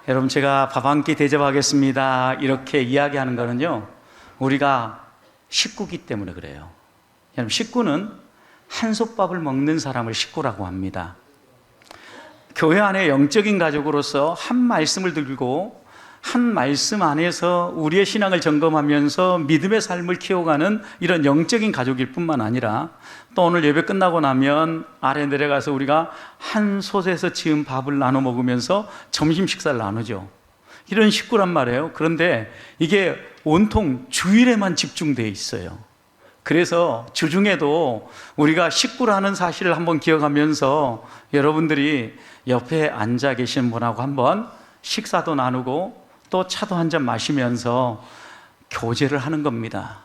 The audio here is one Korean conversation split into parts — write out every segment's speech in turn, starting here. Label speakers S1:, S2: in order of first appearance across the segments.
S1: 여러분, 제가 밥 한 끼 대접하겠습니다 이렇게 이야기하는 거는요, 우리가 식구기 때문에 그래요. 여러분, 식구는 한솥밥을 먹는 사람을 식구라고 합니다. 교회 안에 영적인 가족으로서 한 말씀을 들고 한 말씀 안에서 우리의 신앙을 점검하면서 믿음의 삶을 키워가는 이런 영적인 가족일 뿐만 아니라, 또 오늘 예배 끝나고 나면 아래 내려가서 우리가 한 솥에서 지은 밥을 나눠 먹으면서 점심 식사를 나누죠. 이런 식구란 말이에요. 그런데 이게 온통 주일에만 집중되어 있어요. 그래서 주중에도 우리가 식구라는 사실을 한번 기억하면서 여러분들이 옆에 앉아 계신 분하고 한번 식사도 나누고 또 차도 한 잔 마시면서 교제를 하는 겁니다.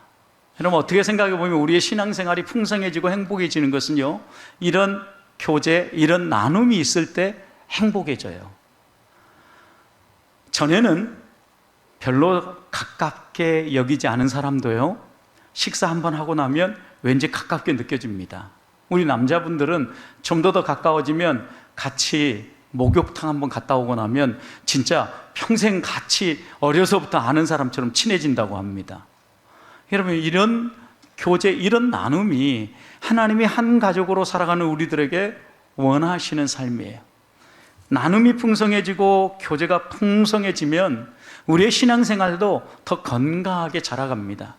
S1: 여러분, 어떻게 생각해 보면 우리의 신앙생활이 풍성해지고 행복해지는 것은요, 이런 교제, 이런 나눔이 있을 때 행복해져요. 전에는 별로 가깝게 여기지 않은 사람도요, 식사 한번 하고 나면 왠지 가깝게 느껴집니다. 우리 남자분들은 좀 더 가까워지면 같이 목욕탕 한번 갔다 오고 나면 진짜 평생 같이 어려서부터 아는 사람처럼 친해진다고 합니다. 여러분, 이런 교제, 이런 나눔이 하나님이 한 가족으로 살아가는 우리들에게 원하시는 삶이에요. 나눔이 풍성해지고 교제가 풍성해지면 우리의 신앙생활도 더 건강하게 자라갑니다.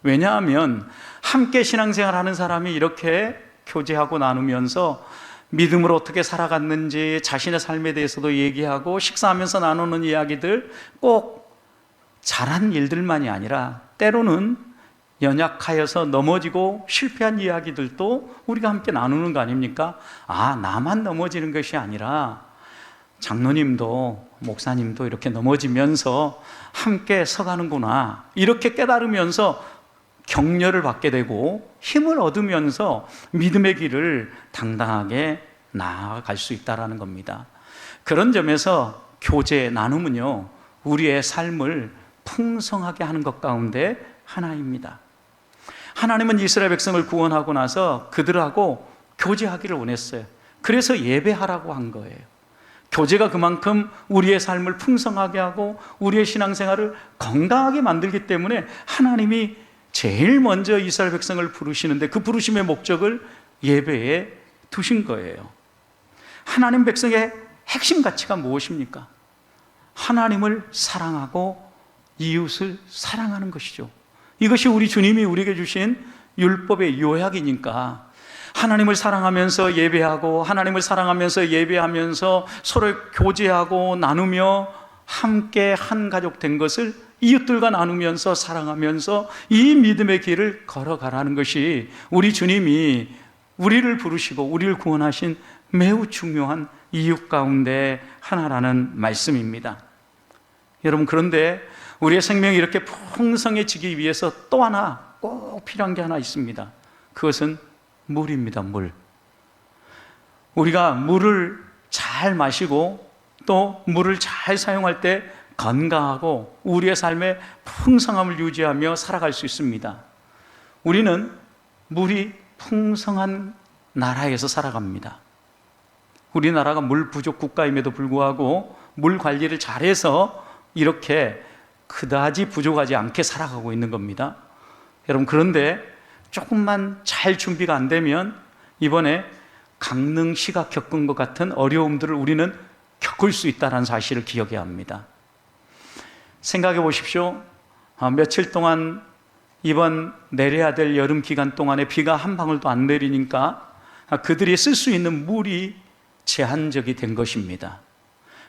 S1: 왜냐하면 함께 신앙생활하는 사람이 이렇게 교제하고 나누면서 믿음으로 어떻게 살아갔는지 자신의 삶에 대해서도 얘기하고, 식사하면서 나누는 이야기들, 꼭 잘한 일들만이 아니라 때로는 연약하여서 넘어지고 실패한 이야기들도 우리가 함께 나누는 거 아닙니까? 아, 나만 넘어지는 것이 아니라 장로님도 목사님도 이렇게 넘어지면서 함께 서가는구나, 이렇게 깨달으면서 격려를 받게 되고 힘을 얻으면서 믿음의 길을 당당하게 나아갈 수 있다는 겁니다. 그런 점에서 교제, 나눔은요, 우리의 삶을 풍성하게 하는 것 가운데 하나입니다. 하나님은 이스라엘 백성을 구원하고 나서 그들하고 교제하기를 원했어요. 그래서 예배하라고 한 거예요. 교제가 그만큼 우리의 삶을 풍성하게 하고 우리의 신앙생활을 건강하게 만들기 때문에 하나님이 제일 먼저 이스라엘 백성을 부르시는데, 그 부르심의 목적을 예배에 두신 거예요. 하나님 백성의 핵심 가치가 무엇입니까? 하나님을 사랑하고 이웃을 사랑하는 것이죠. 이것이 우리 주님이 우리에게 주신 율법의 요약이니까, 하나님을 사랑하면서 예배하고, 하나님을 사랑하면서 예배하면서 서로 교제하고 나누며 함께 한 가족 된 것을 이웃들과 나누면서 사랑하면서 이 믿음의 길을 걸어가라는 것이 우리 주님이 우리를 부르시고 우리를 구원하신 매우 중요한 이유 가운데 하나라는 말씀입니다. 여러분, 그런데 우리의 생명이 이렇게 풍성해지기 위해서 또 하나 꼭 필요한 게 하나 있습니다. 그것은 물입니다. 물. 우리가 물을 잘 마시고 또 물을 잘 사용할 때 건강하고 우리의 삶의 풍성함을 유지하며 살아갈 수 있습니다. 우리는 물이 풍성한 나라에서 살아갑니다. 우리나라가 물 부족 국가임에도 불구하고 물 관리를 잘해서 이렇게 그다지 부족하지 않게 살아가고 있는 겁니다. 여러분, 그런데 조금만 잘 준비가 안 되면 이번에 강릉시가 겪은 것 같은 어려움들을 우리는 겪을 수 있다는 사실을 기억해야 합니다. 생각해 보십시오. 며칠 동안 이번 내려야 될 여름 기간 동안에 비가 한 방울도 안 내리니까 그들이 쓸 수 있는 물이 제한적이 된 것입니다.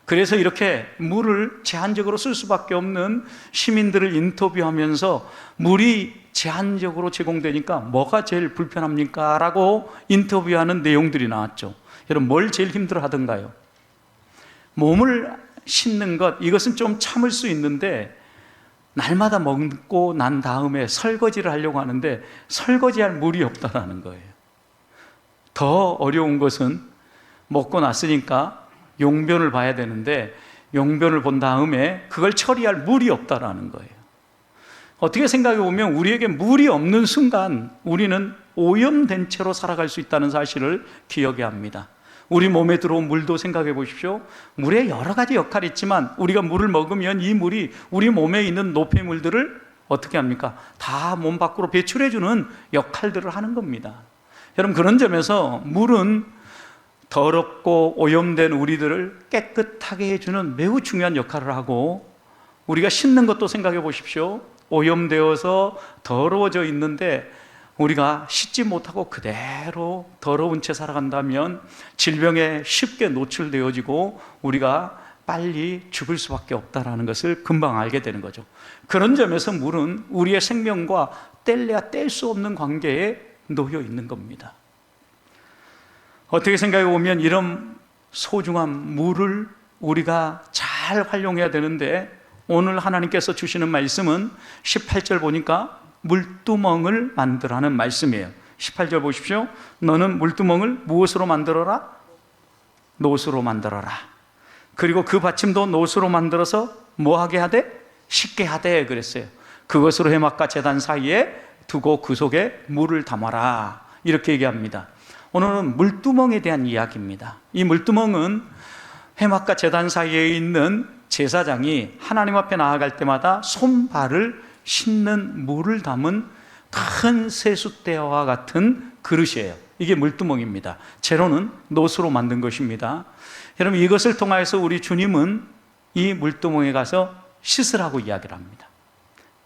S1: 그래서 이렇게 물을 제한적으로 쓸 수밖에 없는 시민들을 인터뷰하면서 물이 제한적으로 제공되니까 뭐가 제일 불편합니까? 라고 인터뷰하는 내용들이 나왔죠. 여러분, 뭘 제일 힘들어 하던가요? 몸을 씻는 것, 이것은 좀 참을 수 있는데 날마다 먹고 난 다음에 설거지를 하려고 하는데 설거지할 물이 없다라는 거예요. 더 어려운 것은 먹고 났으니까 용변을 봐야 되는데 용변을 본 다음에 그걸 처리할 물이 없다라는 거예요. 어떻게 생각해 보면 우리에게 물이 없는 순간 우리는 오염된 채로 살아갈 수 있다는 사실을 기억해야 합니다. 우리 몸에 들어온 물도 생각해 보십시오. 물에 여러 가지 역할이 있지만 우리가 물을 먹으면 이 물이 우리 몸에 있는 노폐물들을 어떻게 합니까? 다 몸 밖으로 배출해 주는 역할들을 하는 겁니다. 여러분, 그런 점에서 물은 더럽고 오염된 우리들을 깨끗하게 해주는 매우 중요한 역할을 하고, 우리가 씻는 것도 생각해 보십시오. 오염되어서 더러워져 있는데 우리가 씻지 못하고 그대로 더러운 채 살아간다면 질병에 쉽게 노출되어지고 우리가 빨리 죽을 수밖에 없다는 것을 금방 알게 되는 거죠. 그런 점에서 물은 우리의 생명과 뗄래야 뗄 수 없는 관계에 놓여 있는 겁니다. 어떻게 생각해 보면 이런 소중한 물을 우리가 잘 활용해야 되는데, 오늘 하나님께서 주시는 말씀은 18절 보니까 물두멍을 만들라는 말씀이에요. 18절 보십시오. 너는 물두멍을 무엇으로 만들어라? 노수로 만들어라. 그리고 그 받침도 노수로 만들어서 뭐 하게 하되? 씻게 하되 그랬어요. 그것으로 해막과 제단 사이에 두고 그 속에 물을 담아라, 이렇게 얘기합니다. 오늘은 물두멍에 대한 이야기입니다. 이 물두멍은 해막과 제단 사이에 있는 제사장이 하나님 앞에 나아갈 때마다 손발을 씻는 물을 담은 큰 세숫대와 같은 그릇이에요. 이게 물두멍입니다. 재료는 노수로 만든 것입니다. 여러분, 이것을 통하여서 우리 주님은 이 물두멍에 가서 씻으라고 이야기를 합니다.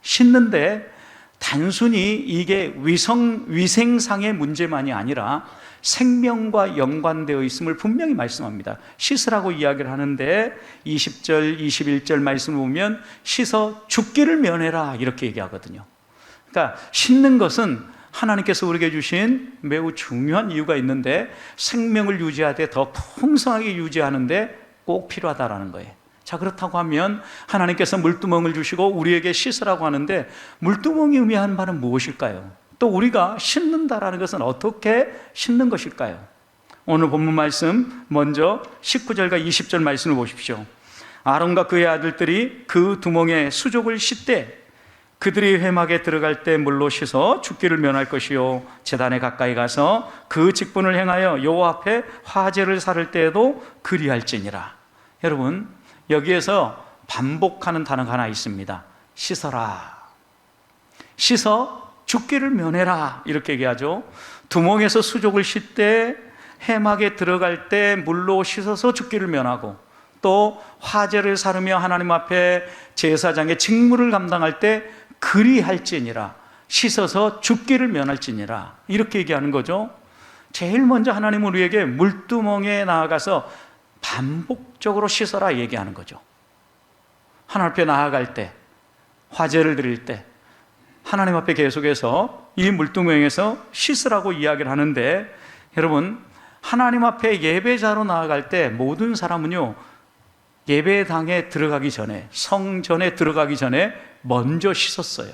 S1: 씻는데 단순히 이게 위생상의 문제만이 아니라 생명과 연관되어 있음을 분명히 말씀합니다. 씻으라고 이야기를 하는데 20절, 21절 말씀을 보면 씻어 죽기를 면해라, 이렇게 얘기하거든요. 그러니까 씻는 것은 하나님께서 우리에게 주신 매우 중요한 이유가 있는데, 생명을 유지하되 더 풍성하게 유지하는데 꼭 필요하다라는 거예요. 자, 그렇다고 하면 하나님께서 물두멍을 주시고 우리에게 씻으라고 하는데, 물두멍이 의미하는 바는 무엇일까요? 또 우리가 씻는다라는 것은 어떻게 씻는 것일까요? 오늘 본문 말씀 먼저 19절과 20절 말씀을 보십시오. 아론과 그의 아들들이 그 두멍에 수족을 씻되 그들이 회막에 들어갈 때 물로 씻어 죽기를 면할 것이요, 제단에 가까이 가서 그 직분을 행하여 여호와 앞에 화제를 살을 때에도 그리할지니라. 여러분, 여기에서 반복하는 단어가 하나 있습니다. 씻어라. 씻어 죽기를 면해라, 이렇게 얘기하죠. 두멍에서 수족을 씻되 해막에 들어갈 때 물로 씻어서 죽기를 면하고, 또 화제를 사르며 하나님 앞에 제사장의 직무를 감당할 때 그리할지니라, 씻어서 죽기를 면할지니라, 이렇게 얘기하는 거죠. 제일 먼저 하나님은 우리에게 물두멍에 나아가서 반복적으로 씻어라 얘기하는 거죠. 하나님 앞에 나아갈 때, 화제를 드릴 때 하나님 앞에 계속해서 이 물두멍에서 씻으라고 이야기를 하는데, 여러분, 하나님 앞에 예배자로 나아갈 때 모든 사람은요, 예배당에 들어가기 전에, 성전에 들어가기 전에 먼저 씻었어요.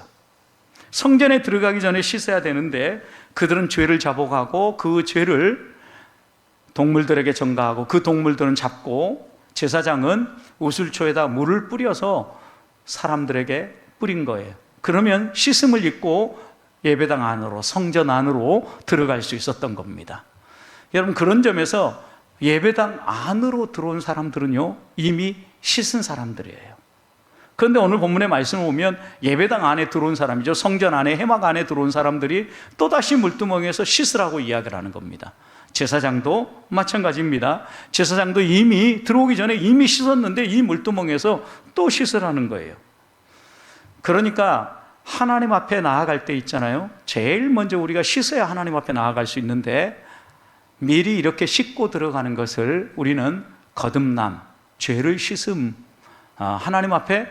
S1: 성전에 들어가기 전에 씻어야 되는데, 그들은 죄를 자복하고 그 죄를 동물들에게 전가하고 그 동물들은 잡고, 제사장은 우슬초에다 물을 뿌려서 사람들에게 뿌린 거예요. 그러면 씻음을 입고 예배당 안으로, 성전 안으로 들어갈 수 있었던 겁니다. 여러분, 그런 점에서 예배당 안으로 들어온 사람들은요, 이미 씻은 사람들이에요. 그런데 오늘 본문의 말씀을 보면 예배당 안에 들어온 사람이죠. 성전 안에, 해막 안에 들어온 사람들이 또다시 물두멍에서 씻으라고 이야기를 하는 겁니다. 제사장도 마찬가지입니다. 제사장도 이미 들어오기 전에 이미 씻었는데 이 물두멍에서 또 씻으라는 거예요. 그러니까 하나님 앞에 나아갈 때 있잖아요, 제일 먼저 우리가 씻어야 하나님 앞에 나아갈 수 있는데, 미리 이렇게 씻고 들어가는 것을 우리는 거듭남, 죄를 씻음, 하나님 앞에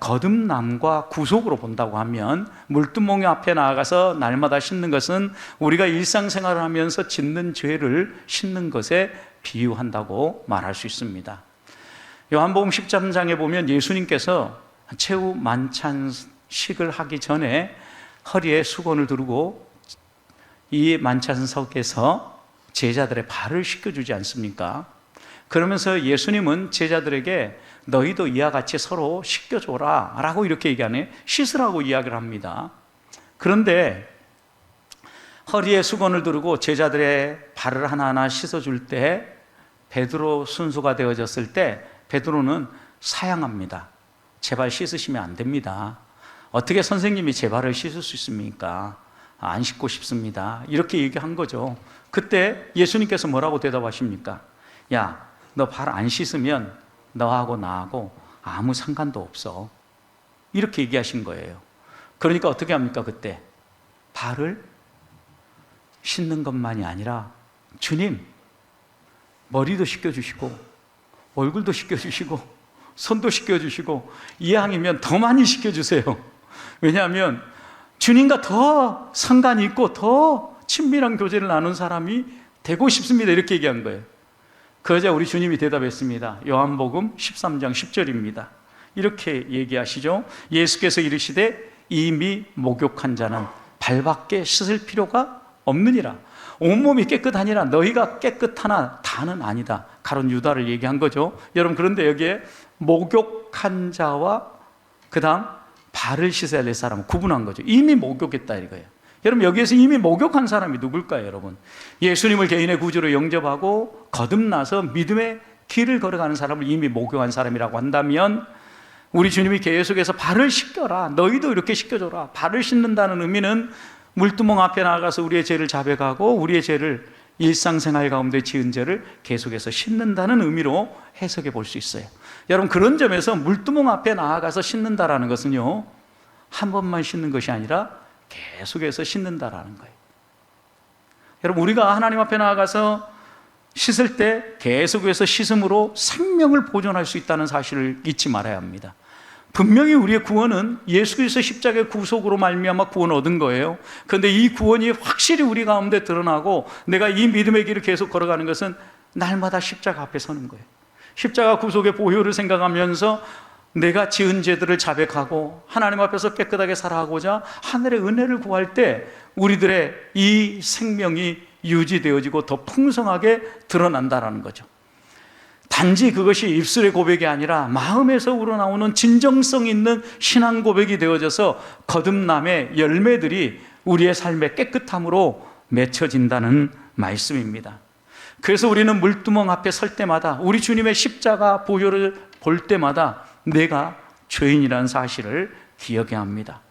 S1: 거듭남과 구속으로 본다고 하면, 물두멍 앞에 나아가서 날마다 씻는 것은 우리가 일상생활을 하면서 짓는 죄를 씻는 것에 비유한다고 말할 수 있습니다. 요한복음 13장에 보면 예수님께서 최후 만찬식을 하기 전에 허리에 수건을 두르고 이 만찬석에서 제자들의 발을 씻겨주지 않습니까? 그러면서 예수님은 제자들에게 너희도 이와 같이 서로 씻겨줘라 라고 이렇게 얘기하네요. 씻으라고 이야기를 합니다. 그런데 허리에 수건을 두르고 제자들의 발을 하나하나 씻어줄 때 베드로 순서가 되어졌을 때 베드로는 사양합니다. 제발 씻으시면 안 됩니다. 어떻게 선생님이 제 발을 씻을 수 있습니까? 안 씻고 싶습니다. 이렇게 얘기한 거죠. 그때 예수님께서 뭐라고 대답하십니까? 야, 너 발 안 씻으면 너하고 나하고 아무 상관도 없어. 이렇게 얘기하신 거예요. 그러니까 어떻게 합니까? 그때 발을 씻는 것만이 아니라 주님, 머리도 씻겨주시고 얼굴도 씻겨주시고 손도 씻겨주시고 이왕이면 더 많이 씻겨주세요. 왜냐하면 주님과 더 상관이 있고 더 친밀한 교제를 나눈 사람이 되고 싶습니다. 이렇게 얘기한 거예요. 그러자 우리 주님이 대답했습니다. 요한복음 13장 10절입니다. 이렇게 얘기하시죠. 예수께서 이르시되 이미 목욕한 자는 발밖에 씻을 필요가 없느니라. 온몸이 깨끗하니라. 너희가 깨끗하나 다는 아니다. 가론 유다를 얘기한 거죠. 여러분, 그런데 여기에 목욕한 자와 그 다음 발을 씻어야 될 사람은 구분한 거죠. 이미 목욕했다 이거예요. 여러분, 여기에서 이미 목욕한 사람이 누굴까요? 여러분, 예수님을 개인의 구주로 영접하고 거듭나서 믿음의 길을 걸어가는 사람을 이미 목욕한 사람이라고 한다면, 우리 주님이 계속해서 발을 씻겨라, 너희도 이렇게 씻겨줘라, 발을 씻는다는 의미는 물두멍 앞에 나가서 우리의 죄를 자백하고 우리의 죄를, 일상생활 가운데 지은 죄를 계속해서 씻는다는 의미로 해석해 볼 수 있어요. 여러분, 그런 점에서 물두멍 앞에 나아가서 씻는다라는 것은요, 한 번만 씻는 것이 아니라 계속해서 씻는다라는 거예요. 여러분, 우리가 하나님 앞에 나아가서 씻을 때 계속해서 씻음으로 생명을 보존할 수 있다는 사실을 잊지 말아야 합니다. 분명히 우리의 구원은 예수 그리스도 십자가의 구속으로 말미암아 구원을 얻은 거예요. 그런데 이 구원이 확실히 우리 가운데 드러나고 내가 이 믿음의 길을 계속 걸어가는 것은 날마다 십자가 앞에 서는 거예요. 십자가 구속의 보혈을 생각하면서 내가 지은 죄들을 자백하고 하나님 앞에서 깨끗하게 살아가고자 하늘의 은혜를 구할 때 우리들의 이 생명이 유지되어지고 더 풍성하게 드러난다는 거죠. 단지 그것이 입술의 고백이 아니라 마음에서 우러나오는 진정성 있는 신앙 고백이 되어져서 거듭남의 열매들이 우리의 삶의 깨끗함으로 맺혀진다는 말씀입니다. 그래서 우리는 물두멍 앞에 설 때마다, 우리 주님의 십자가 보혈을 볼 때마다 내가 죄인이라는 사실을 기억해야 합니다.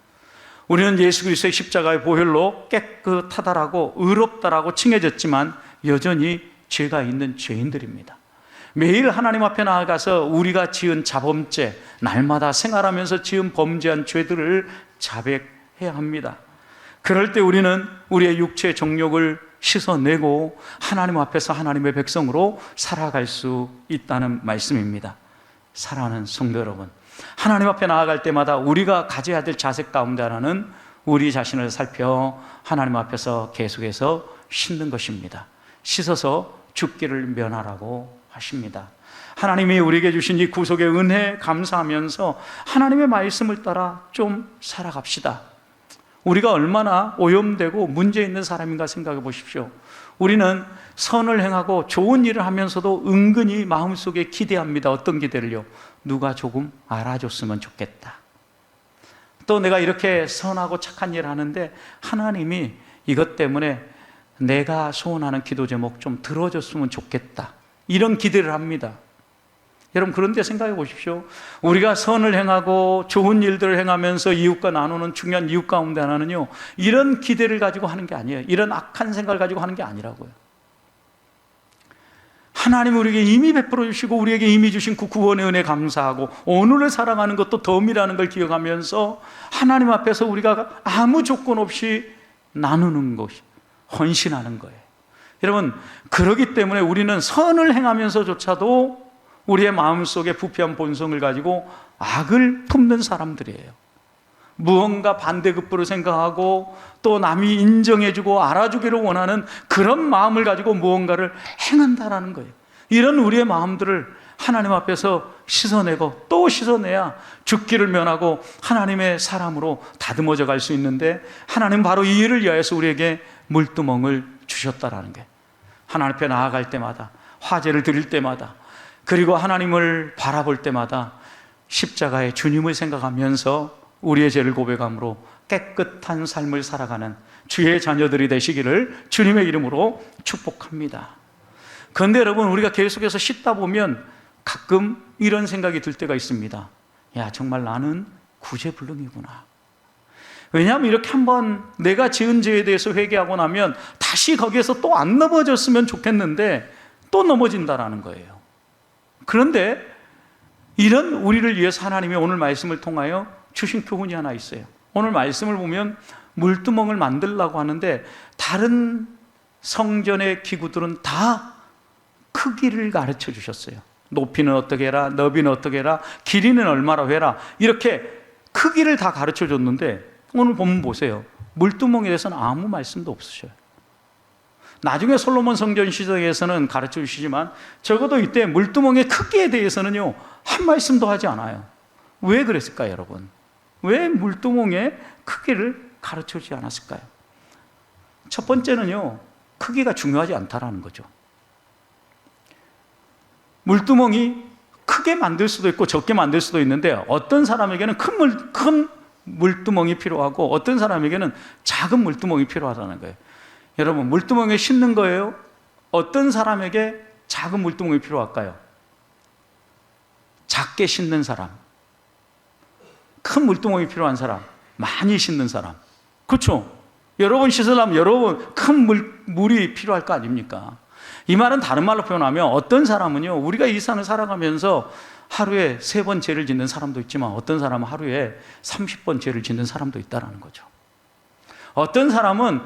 S1: 우리는 예수 그리스도의 십자가의 보혈로 깨끗하다라고 의롭다라고 칭해졌지만 여전히 죄가 있는 죄인들입니다. 매일 하나님 앞에 나아가서 우리가 지은 자범죄, 날마다 생활하면서 지은 범죄한 죄들을 자백해야 합니다. 그럴 때 우리는 우리의 육체의 정욕을 씻어내고 하나님 앞에서 하나님의 백성으로 살아갈 수 있다는 말씀입니다. 사랑하는 성도 여러분, 하나님 앞에 나아갈 때마다 우리가 가져야 될 자세 가운데 하나는 우리 자신을 살펴 하나님 앞에서 계속해서 씻는 것입니다. 씻어서 죽기를 면하라고 하십니다. 하나님이 우리에게 주신 이 구속의 은혜 감사하면서 하나님의 말씀을 따라 좀 살아갑시다. 우리가 얼마나 오염되고 문제 있는 사람인가 생각해 보십시오. 우리는 선을 행하고 좋은 일을 하면서도 은근히 마음속에 기대합니다. 어떤 기대를요? 누가 조금 알아줬으면 좋겠다. 또 내가 이렇게 선하고 착한 일을 하는데 하나님이 이것 때문에 내가 소원하는 기도 제목 좀 들어줬으면 좋겠다. 이런 기대를 합니다. 여러분, 그런데 생각해 보십시오. 우리가 선을 행하고 좋은 일들을 행하면서 이웃과 나누는 중요한 이웃 가운데 하나는요, 이런 기대를 가지고 하는 게 아니에요. 이런 악한 생각을 가지고 하는 게 아니라고요. 하나님 우리에게 이미 베풀어 주시고 우리에게 이미 주신 그 구원의 은혜 감사하고 오늘을 살아가는 것도 덤이라는 걸 기억하면서 하나님 앞에서 우리가 아무 조건 없이 나누는 것이 헌신하는 거예요. 여러분, 그러기 때문에 우리는 선을 행하면서조차도 우리의 마음속에 부패한 본성을 가지고 악을 품는 사람들이에요. 무언가 반대급부를 생각하고 또 남이 인정해주고 알아주기를 원하는 그런 마음을 가지고 무언가를 행한다라는 거예요. 이런 우리의 마음들을 하나님 앞에서 씻어내고 또 씻어내야 죽기를 면하고 하나님의 사람으로 다듬어져 갈 수 있는데, 하나님 바로 이 일을 위하여서 우리에게 물두멍을 주셨다라는 게, 하나님 앞에 나아갈 때마다, 화제를 드릴 때마다, 그리고 하나님을 바라볼 때마다 십자가의 주님을 생각하면서 우리의 죄를 고백함으로 깨끗한 삶을 살아가는 주의 자녀들이 되시기를 주님의 이름으로 축복합니다. 그런데 여러분, 우리가 계속해서 씻다 보면 가끔 이런 생각이 들 때가 있습니다. 야, 정말 나는 구제불능이구나. 왜냐하면 이렇게 한번 내가 지은 죄에 대해서 회개하고 나면 다시 거기에서 또 안 넘어졌으면 좋겠는데 또 넘어진다라는 거예요. 그런데 이런 우리를 위해서 하나님이 오늘 말씀을 통하여 주신 교훈이 하나 있어요. 오늘 말씀을 보면 물두멍을 만들려고 하는데 다른 성전의 기구들은 다 크기를 가르쳐 주셨어요. 높이는 어떻게 해라, 너비는 어떻게 해라, 길이는 얼마로 해라, 이렇게 크기를 다 가르쳐 줬는데 오늘 본문 보세요. 물두멍에 대해서는 아무 말씀도 없으셔요. 나중에 솔로몬 성전 시대에서는 가르쳐 주시지만 적어도 이때 물두멍의 크기에 대해서는요, 한 말씀도 하지 않아요. 왜 그랬을까요, 여러분? 왜 물두멍의 크기를 가르쳐 주지 않았을까요? 첫 번째는요, 크기가 중요하지 않다라는 거죠. 물두멍이 크게 만들 수도 있고 적게 만들 수도 있는데 어떤 사람에게는 큰 물두멍이 필요하고 어떤 사람에게는 작은 물두멍이 필요하다는 거예요. 여러분, 물두멍에 싣는 거예요? 어떤 사람에게 작은 물두멍이 필요할까요? 작게 싣는 사람, 큰 물두멍이 필요한 사람, 많이 싣는 사람. 그렇죠? 여러 번 씻으려면 여러 번 큰 물이 필요할 거 아닙니까? 이 말은 다른 말로 표현하면 어떤 사람은요, 우리가 이 산을 살아가면서 하루에 3번 죄를 짓는 사람도 있지만 어떤 사람은 하루에 30번 죄를 짓는 사람도 있다는 거죠. 어떤 사람은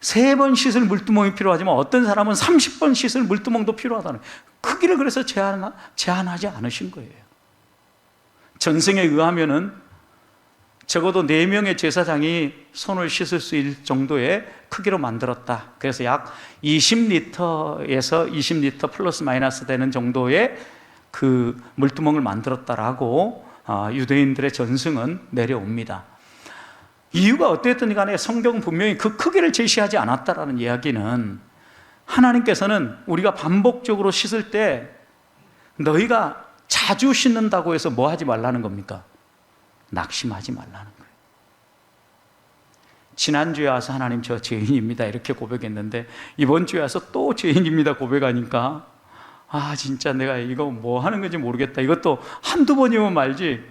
S1: 3번 씻을 물두멍이 필요하지만 어떤 사람은 30번 씻을 물두멍도 필요하다는 거예요. 크기를 그래서 제한하지 않으신 거예요. 전승에 의하면은 적어도 4명의 제사장이 손을 씻을 수 있을 정도의 크기로 만들었다. 그래서 약 20리터에서 20리터 플러스 마이너스 되는 정도의 그 물두멍을 만들었다라고 유대인들의 전승은 내려옵니다. 이유가 어땠든 간에 성경은 분명히 그 크기를 제시하지 않았다라는 이야기는 하나님께서는 우리가 반복적으로 씻을 때 너희가 자주 씻는다고 해서 뭐 하지 말라는 겁니까? 낙심하지 말라는 거예요. 지난주에 와서 하나님 저 죄인입니다 이렇게 고백했는데 이번 주에 와서 또 죄인입니다 고백하니까 진짜 내가 이거 뭐 하는 건지 모르겠다. 이것도 한두 번이면 말지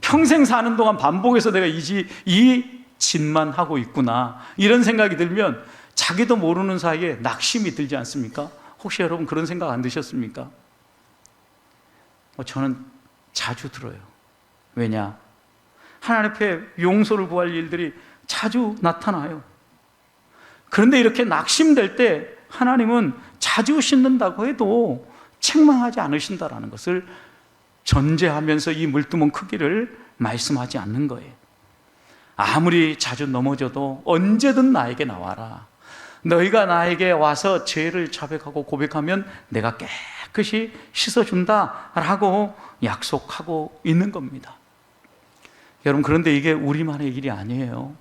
S1: 평생 사는 동안 반복해서 내가 이 짓만 하고 있구나 이런 생각이 들면 자기도 모르는 사이에 낙심이 들지 않습니까? 혹시 여러분 그런 생각 안 드셨습니까? 저는 자주 들어요. 왜냐? 하나님 앞에 용서를 구할 일들이 자주 나타나요. 그런데 이렇게 낙심될 때 하나님은 자주 씻는다고 해도 책망하지 않으신다라는 것을 전제하면서 이 물두멍 크기를 말씀하지 않는 거예요. 아무리 자주 넘어져도 언제든 나에게 나와라. 너희가 나에게 와서 죄를 자백하고 고백하면 내가 깨끗이 씻어준다라고 약속하고 있는 겁니다. 여러분, 그런데 이게 우리만의 일이 아니에요.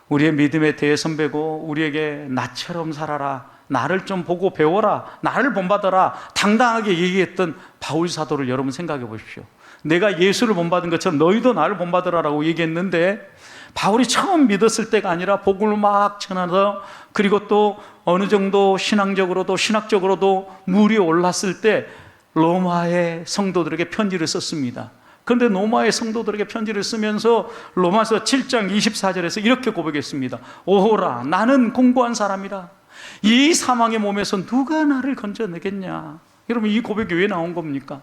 S1: 우리의 믿음의 대선배고 우리에게 나처럼 살아라, 나를 좀 보고 배워라, 나를 본받아라 당당하게 얘기했던 바울 사도를 여러분 생각해 보십시오. 내가 예수를 본받은 것처럼 너희도 나를 본받으라라고 얘기했는데 바울이 처음 믿었을 때가 아니라 복음을 막 전하서 그리고 또 어느 정도 신앙적으로도 신학적으로도 물이 올랐을 때 로마의 성도들에게 편지를 썼습니다. 그런데 로마의 성도들에게 편지를 쓰면서 로마서 7장 24절에서 이렇게 고백했습니다. 오호라, 나는 공고한 사람이라. 이 사망의 몸에서 누가 나를 건져내겠냐. 여러분, 이 고백이 왜 나온 겁니까?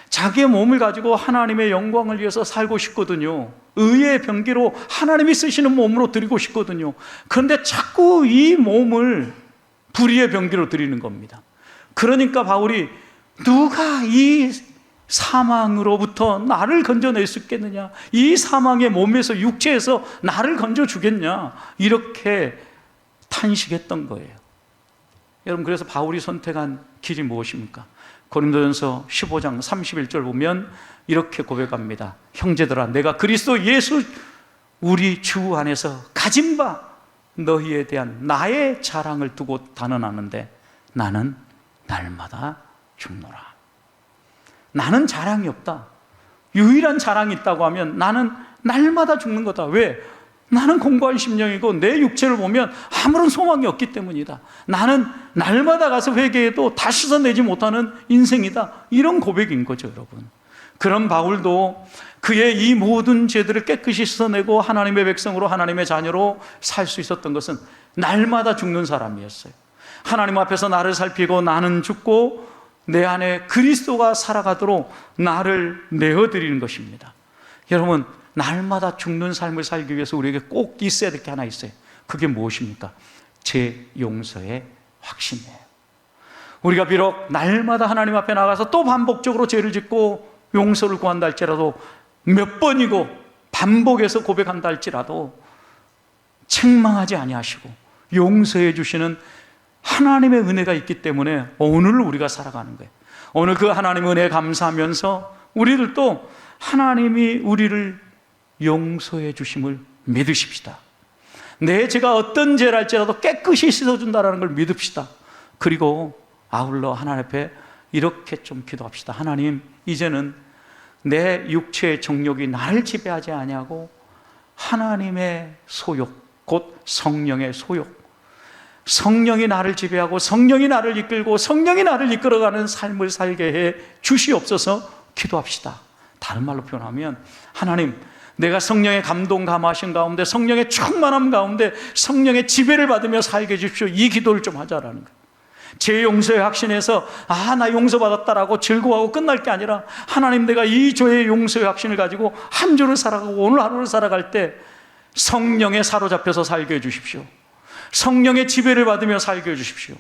S1: 자기의 몸을 가지고 하나님의 영광을 위해서 살고 싶거든요. 의의 병기로 하나님이 쓰시는 몸으로 드리고 싶거든요. 그런데 자꾸 이 몸을 불의의 병기로 드리는 겁니다. 그러니까 바울이 누가 이 사망으로부터 나를 건져낼 수 있겠느냐, 이 사망의 몸에서 육체에서 나를 건져주겠냐, 이렇게 탄식했던 거예요. 여러분, 그래서 바울이 선택한 길이 무엇입니까? 고린도전서 15장 31절 보면 이렇게 고백합니다. 형제들아, 내가 그리스도 예수 우리 주 안에서 가진 바 너희에 대한 나의 자랑을 두고 단언하는데 나는 날마다 죽노라. 나는 자랑이 없다. 유일한 자랑이 있다고 하면 나는 날마다 죽는 거다. 왜? 나는 공고한 심령이고 내 육체를 보면 아무런 소망이 없기 때문이다. 나는 날마다 가서 회개해도 다 씻어내지 못하는 인생이다. 이런 고백인 거죠, 여러분. 그런 바울도 그의 이 모든 죄들을 깨끗이 씻어내고 하나님의 백성으로, 하나님의 자녀로 살 수 있었던 것은 날마다 죽는 사람이었어요. 하나님 앞에서 나를 살피고 나는 죽고 내 안에 그리스도가 살아가도록 나를 내어드리는 것입니다. 여러분, 날마다 죽는 삶을 살기 위해서 우리에게 꼭 있어야 될 게 하나 있어요. 그게 무엇입니까? 죄 용서의 확신이에요. 우리가 비록 날마다 하나님 앞에 나가서 또 반복적으로 죄를 짓고 용서를 구한다 할지라도, 몇 번이고 반복해서 고백한다 할지라도 책망하지 아니하시고 용서해 주시는 하나님의 은혜가 있기 때문에 오늘 우리가 살아가는 거예요. 오늘 그 하나님의 은혜에 감사하면서 우리들도 하나님이 우리를 용서해 주심을 믿으십시다. 내 죄가 어떤 죄랄지라도 깨끗이 씻어준다는 걸 믿읍시다. 그리고 아울러 하나님 앞에 이렇게 좀 기도합시다. 하나님, 이제는 내 육체의 정욕이 나를 지배하지 아니하고 하나님의 소욕, 곧 성령의 소욕, 성령이 나를 지배하고 성령이 나를 이끌고 성령이 나를 이끌어가는 삶을 살게 해 주시옵소서 기도합시다. 다른 말로 표현하면, 하나님, 내가 성령의 감동 감화하신 가운데, 성령의 충만함 가운데 성령의 지배를 받으며 살게 해주십시오. 이 기도를 좀 하자라는 거예요. 제 용서의 확신에서 나 용서받았다라고 즐거워하고 끝날 게 아니라, 하나님, 내가 이 죄의 용서의 확신을 가지고 한 주를 살아가고 오늘 하루를 살아갈 때 성령에 사로잡혀서 살게 해주십시오. 성령의 지배를 받으며 살게 해주십시오.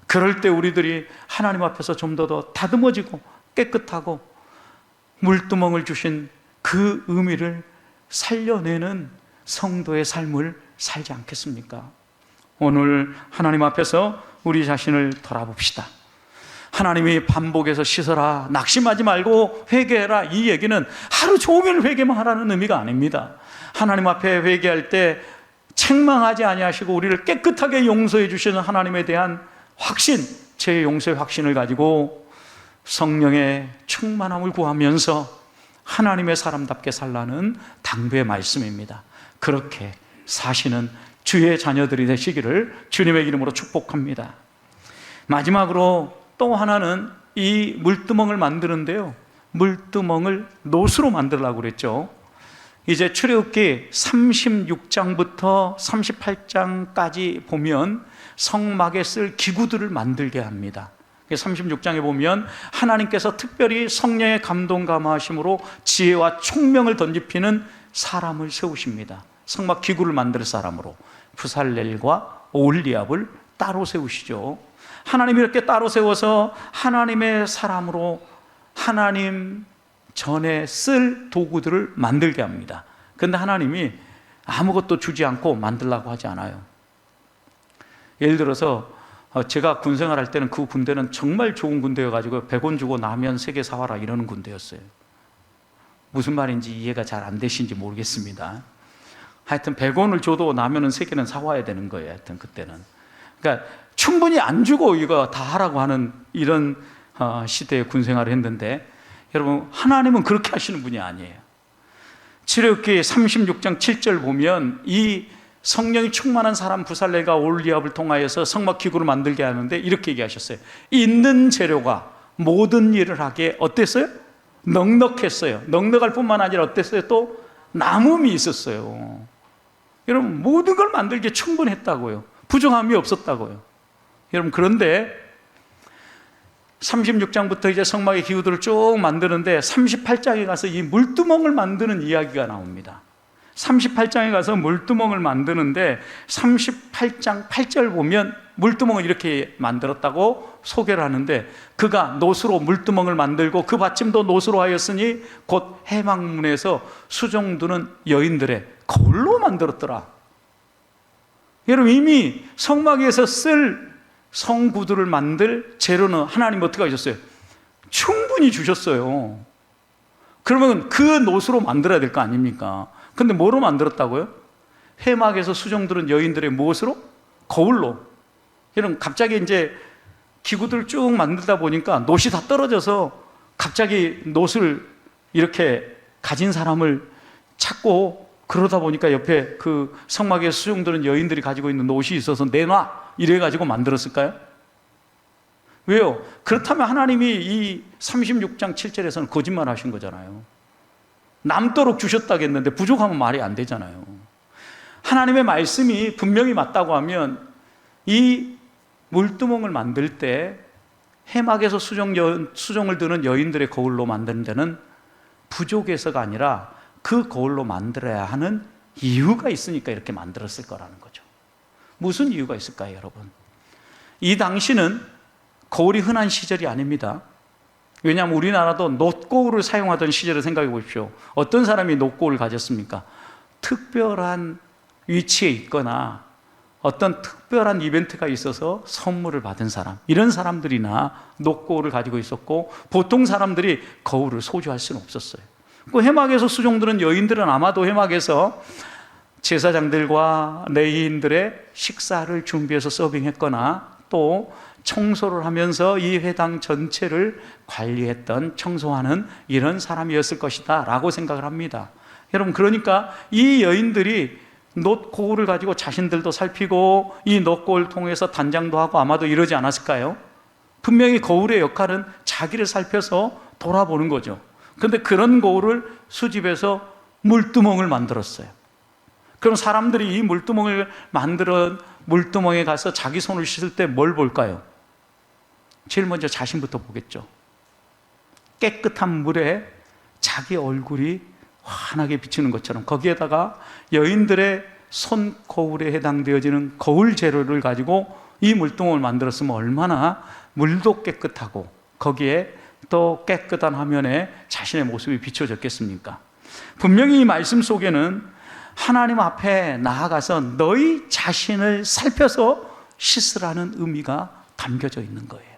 S1: 그럴 때 우리들이 하나님 앞에서 좀 더 다듬어지고 깨끗하고 물두멍을 주신 그 의미를 살려내는 성도의 삶을 살지 않겠습니까? 오늘 하나님 앞에서 우리 자신을 돌아봅시다. 하나님이 반복해서 씻어라, 낙심하지 말고 회개해라, 이 얘기는 하루 종일 회개만 하라는 의미가 아닙니다. 하나님 앞에 회개할 때 책망하지 아니하시고 우리를 깨끗하게 용서해 주시는 하나님에 대한 확신, 제 용서의 확신을 가지고 성령의 충만함을 구하면서 하나님의 사람답게 살라는 당부의 말씀입니다. 그렇게 사시는 주의 자녀들이 되시기를 주님의 이름으로 축복합니다. 마지막으로 또 하나는 이 물두멍을 만드는데요, 물두멍을 노수로 만들려고 그랬죠. 이제 출애굽기 36장부터 38장까지 보면 성막에 쓸 기구들을 만들게 합니다. 36장에 보면 하나님께서 특별히 성령의 감동 감화하심으로 지혜와 총명을 던지피는 사람을 세우십니다. 성막 기구를 만들 사람으로 부살렐과 오홀리압을 따로 세우시죠. 하나님이 이렇게 따로 세워서 하나님의 사람으로 하나님 전에 쓸 도구들을 만들게 합니다. 그런데 하나님이 아무것도 주지 않고 만들라고 하지 않아요. 예를 들어서 제가 군생활 할 때는 그 군대는 정말 좋은 군대여가지고 100원 주고 라면 3개 사와라 이러는 군대였어요. 무슨 말인지 이해가 잘 안 되신지 모르겠습니다. 하여튼 100원을 줘도 라면은 3개는 사와야 되는 거예요. 하여튼 그때는. 그러니까 충분히 안 주고 이거 다 하라고 하는 이런 시대의 군생활을 했는데, 여러분, 하나님은 그렇게 하시는 분이 아니에요. 출애굽기 36장 7절 보면 이 성령이 충만한 사람 부살레가 오홀리압을 통하여서 성막 기구를 만들게 하는데 이렇게 얘기하셨어요. 있는 재료가 모든 일을 하기에 어땠어요? 넉넉했어요. 넉넉할 뿐만 아니라 어땠어요? 또 남음이 있었어요. 여러분, 모든 걸 만들기에 충분했다고요. 부족함이 없었다고요. 여러분, 그런데 36장부터 이제 성막의 기구들을 쭉 만드는데 38장에 가서 이 물두멍을 만드는 이야기가 나옵니다. 38장에 가서 물두멍을 만드는데 38장 8절 보면 물두멍을 이렇게 만들었다고 소개를 하는데, 그가 노수로 물두멍을 만들고 그 받침도 노수로 하였으니 곧 해망문에서 수종 두는 여인들의 거울로 만들었더라. 여러분, 이미 성막에서 쓸 성구들을 만들 재료는 하나님 어떻게 하셨어요? 충분히 주셨어요. 그러면 그 노수로 만들어야 될 거 아닙니까? 근데 뭐로 만들었다고요? 회막에서 수종들은 여인들의 무엇으로? 거울로. 여러분, 갑자기 이제 기구들을 쭉 만들다 보니까 노시 다 떨어져서 갑자기 노를 이렇게 가진 사람을 찾고 그러다 보니까 옆에 그 성막에 수종드는 여인들이 가지고 있는 옷이 있어서 내놔 이래가지고 만들었을까요? 왜요? 그렇다면 하나님이 이 36장 7절에서는 거짓말 하신 거잖아요. 남도록 주셨다겠는데 부족하면 말이 안 되잖아요. 하나님의 말씀이 분명히 맞다고 하면 이 물두멍을 만들 때 해막에서 수종을 드는 여인들의 거울로 만드는 데는 부족해서가 아니라 그 거울로 만들어야 하는 이유가 있으니까 이렇게 만들었을 거라는 거죠. 무슨 이유가 있을까요, 여러분? 이 당시는 거울이 흔한 시절이 아닙니다. 왜냐하면 우리나라도 놋거울을 사용하던 시절을 생각해 보십시오. 어떤 사람이 놋거울을 가졌습니까? 특별한 위치에 있거나 어떤 특별한 이벤트가 있어서 선물을 받은 사람, 이런 사람들이나 놋거울을 가지고 있었고, 보통 사람들이 거울을 소지할 수는 없었어요. 그 해막에서 수종드는 여인들은 아마도 해막에서 제사장들과 레위인들의 식사를 준비해서 서빙했거나 또 청소를 하면서 이 회당 전체를 관리했던, 청소하는 이런 사람이었을 것이다 라고 생각을 합니다. 여러분, 그러니까 이 여인들이 놋거울을 가지고 자신들도 살피고 이 놋거울을 통해서 단장도 하고 아마도 이러지 않았을까요? 분명히 거울의 역할은 자기를 살펴서 돌아보는 거죠. 그런데 그런 거울을 수집해서 물두멍을 만들었어요. 그럼 사람들이 이 물두멍을 만들어 물두멍에 가서 자기 손을 씻을 때 뭘 볼까요? 제일 먼저 자신부터 보겠죠. 깨끗한 물에 자기 얼굴이 환하게 비치는 것처럼 거기에다가 여인들의 손 거울에 해당되어지는 거울 재료를 가지고 이 물두멍을 만들었으면 얼마나 물도 깨끗하고 거기에 또 깨끗한 화면에 자신의 모습이 비춰졌겠습니까? 분명히 이 말씀 속에는 하나님 앞에 나아가서 너희 자신을 살펴서 씻으라는 의미가 담겨져 있는 거예요.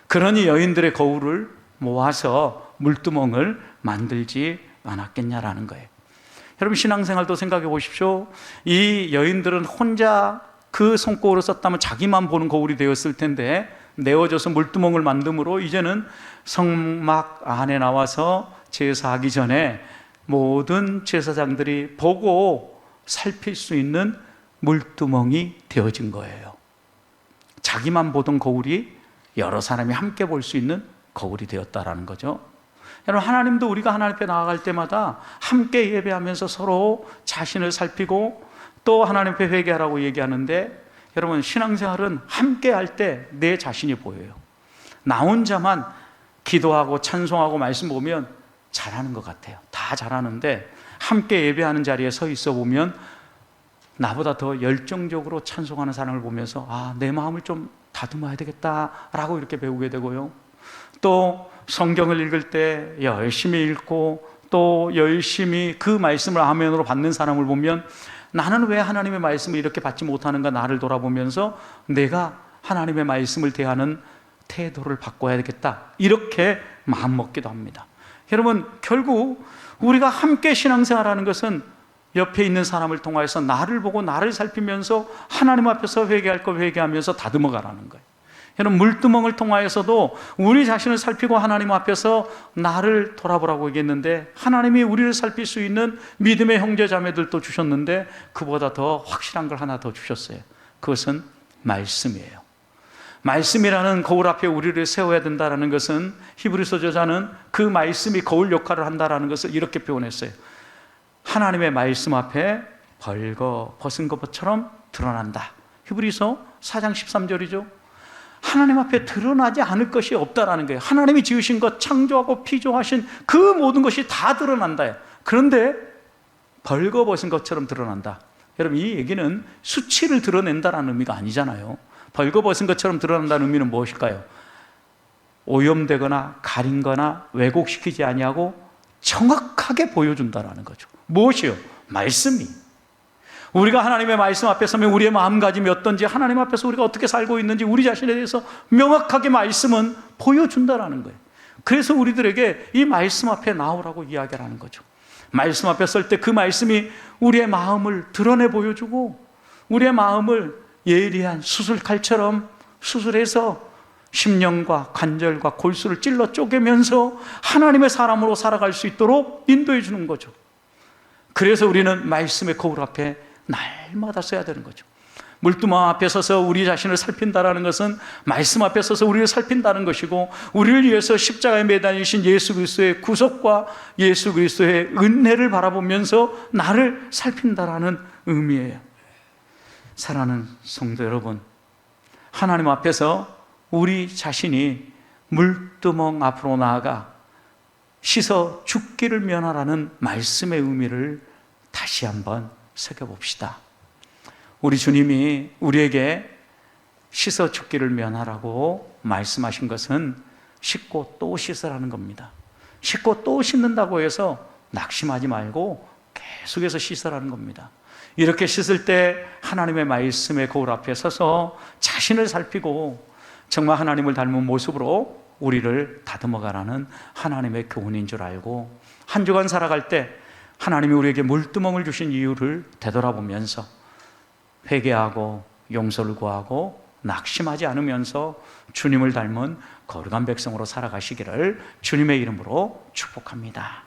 S1: 그러니 여인들의 거울을 모아서 물두멍을 만들지 않았겠냐라는 거예요. 여러분, 신앙생활도 생각해 보십시오. 이 여인들은 혼자 그 손거울을 썼다면 자기만 보는 거울이 되었을 텐데 내어져서 물두멍을 만듦으로 이제는 성막 안에 나와서 제사하기 전에 모든 제사장들이 보고 살필 수 있는 물두멍이 되어진 거예요. 자기만 보던 거울이 여러 사람이 함께 볼 수 있는 거울이 되었다라는 거죠. 여러분, 하나님도 우리가 하나님 앞에 나아갈 때마다 함께 예배하면서 서로 자신을 살피고 또 하나님 앞에 회개하라고 얘기하는데, 여러분, 신앙생활은 함께 할 때 내 자신이 보여요. 나 혼자만 기도하고 찬송하고 말씀 보면 잘하는 것 같아요. 다 잘하는데 함께 예배하는 자리에 서 있어 보면 나보다 더 열정적으로 찬송하는 사람을 보면서 내 마음을 좀 다듬어야 되겠다라고 이렇게 배우게 되고요. 또 성경을 읽을 때 열심히 읽고 또 열심히 그 말씀을 아멘으로 받는 사람을 보면 나는 왜 하나님의 말씀을 이렇게 받지 못하는가 나를 돌아보면서 내가 하나님의 말씀을 대하는 태도를 바꿔야 되겠다, 이렇게 마음먹기도 합니다. 여러분, 결국 우리가 함께 신앙생활하는 것은 옆에 있는 사람을 통해서 나를 보고 나를 살피면서 하나님 앞에서 회개할 거 회개하면서 다듬어가라는 거예요. 여러분, 물두멍을 통하여서도 우리 자신을 살피고 하나님 앞에서 나를 돌아보라고 얘기했는데, 하나님이 우리를 살필 수 있는 믿음의 형제 자매들도 주셨는데 그보다 더 확실한 걸 하나 더 주셨어요. 그것은 말씀이에요. 말씀이라는 거울 앞에 우리를 세워야 된다는 것은 히브리서 저자는 그 말씀이 거울 역할을 한다는 것을 이렇게 표현했어요. 하나님의 말씀 앞에 벌거 벗은 것처럼 드러난다. 히브리서 4장 13절이죠. 하나님 앞에 드러나지 않을 것이 없다라는 거예요. 하나님이 지으신 것, 창조하고 피조하신 그 모든 것이 다 드러난다. 그런데 벌거벗은 것처럼 드러난다. 여러분, 이 얘기는 수치를 드러낸다는 의미가 아니잖아요. 벌거벗은 것처럼 드러난다는 의미는 무엇일까요? 오염되거나 가린거나 왜곡시키지 아니하고 정확하게 보여준다는 거죠. 무엇이요? 말씀이. 우리가 하나님의 말씀 앞에 서면 우리의 마음가짐이 어떤지, 하나님 앞에서 우리가 어떻게 살고 있는지 우리 자신에 대해서 명확하게 말씀은 보여준다는 거예요. 그래서 우리들에게 이 말씀 앞에 나오라고 이야기하는 거죠. 말씀 앞에 설 때 그 말씀이 우리의 마음을 드러내 보여주고 우리의 마음을 예리한 수술칼처럼 수술해서 심령과 관절과 골수를 찔러 쪼개면서 하나님의 사람으로 살아갈 수 있도록 인도해 주는 거죠. 그래서 우리는 말씀의 거울 앞에 날마다 서야 되는 거죠. 물두멍 앞에 서서 우리 자신을 살핀다라는 것은 말씀 앞에 서서 우리를 살핀다는 것이고, 우리를 위해서 십자가에 매달리신 예수 그리스도의 구속과 예수 그리스도의 은혜를 바라보면서 나를 살핀다라는 의미예요. 사랑하는 성도 여러분, 하나님 앞에서 우리 자신이 물두멍 앞으로 나아가 씻어 죽기를 면하라는 말씀의 의미를 다시 한번 새겨봅시다. 우리 주님이 우리에게 씻어 죽기를 면하라고 말씀하신 것은 씻고 또 씻으라는 겁니다. 씻고 또 씻는다고 해서 낙심하지 말고 계속해서 씻으라는 겁니다. 이렇게 씻을 때 하나님의 말씀의 거울 앞에 서서 자신을 살피고 정말 하나님을 닮은 모습으로 우리를 다듬어가라는 하나님의 교훈인 줄 알고, 한 주간 살아갈 때 하나님이 우리에게 물두멍을 주신 이유를 되돌아보면서 회개하고 용서를 구하고 낙심하지 않으면서 주님을 닮은 거룩한 백성으로 살아가시기를 주님의 이름으로 축복합니다.